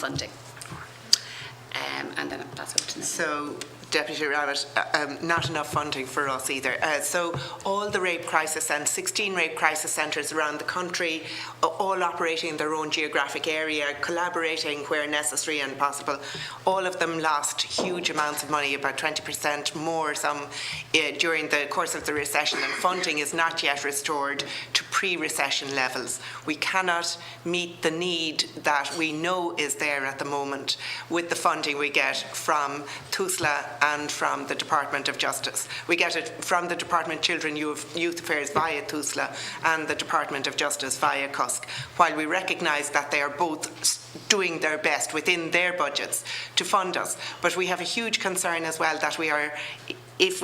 funding. And then that's over to Noeline. So, Deputy Rabbitte, not enough funding for us either. So all the rape crisis and 16 rape crisis centres around the country, all operating in their own geographic area, collaborating where necessary and possible, all of them lost huge amounts of money, about 20% more some during the course of the recession, and funding is not yet restored to pre-recession levels. We cannot meet the need that we know is there at the moment with the funding we get from TUSLA and from the Department of Justice. We get it from the Department of Children Youth Affairs via TUSLA and the Department of Justice via CUSC, while we recognise that they are both doing their best within their budgets to fund us. But we have a huge concern as well that if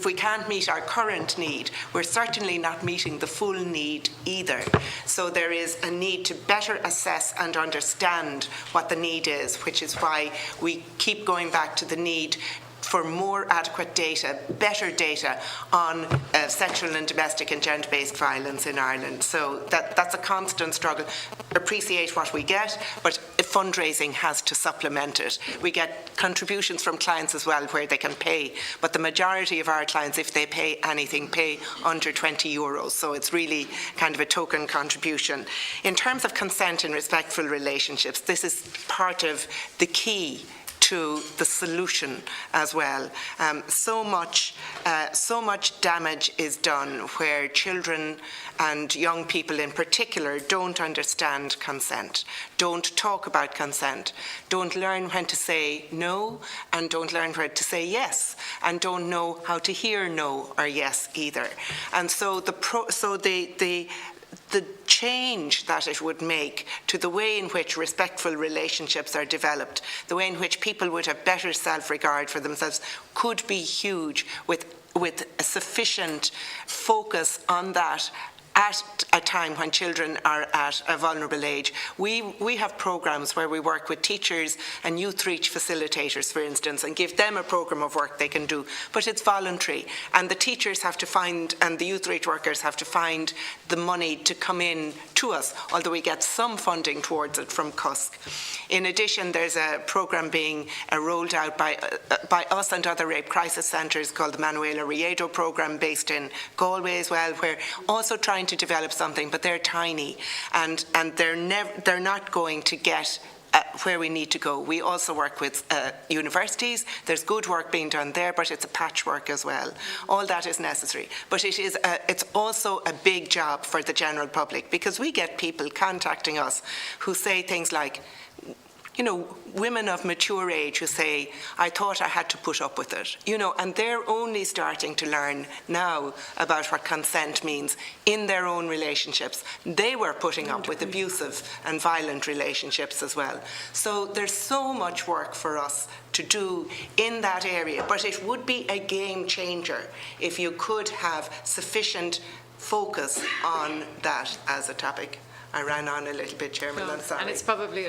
we can't meet our current need, we're certainly not meeting the full need either. So there is a need to better assess and understand what the need is, which is why we keep going back to the need for more adequate data, better data on sexual and domestic and gender-based violence in Ireland. So that's a constant struggle. Appreciate what we get, but fundraising has to supplement it. We get contributions from clients as well where they can pay, but the majority of our clients, if they pay anything, pay under €20. So it's really kind of a token contribution. In terms of consent and respectful relationships, this is part of the key to the solution as well. So much damage is done where children and young people in particular don't understand consent, don't talk about consent, don't learn when to say no, and don't learn when to say yes, and don't know how to hear no or yes either. And so the change that it would make to the way in which respectful relationships are developed, the way in which people would have better self-regard for themselves, could be huge with a sufficient focus on that at a time when children are at a vulnerable age. We have programmes where we work with teachers and youth reach facilitators, for instance, and give them a programme of work they can do, but it's voluntary, and the teachers have to find, and the youth reach workers have to find the money to come in to us, although we get some funding towards it from CUSC. In addition, there's a programme being rolled out by us and other rape crisis centres called the Manuela Riedo programme, based in Galway as well, where also trying to develop something, but they're tiny, and they're not going to get where we need to go. We also work with universities. There's good work being done there, but it's a patchwork as well. All that is necessary, but it's also a big job for the general public, because we get people contacting us who say things like, you know, women of mature age who say, I thought I had to put up with it, you know, and they're only starting to learn now about what consent means in their own relationships. They were putting up with abusive and violent relationships as well. So there's so much work for us to do in that area, but it would be a game changer if you could have sufficient focus on that as a topic. I ran on a little bit, Chairman, I'm sorry. And it's probably a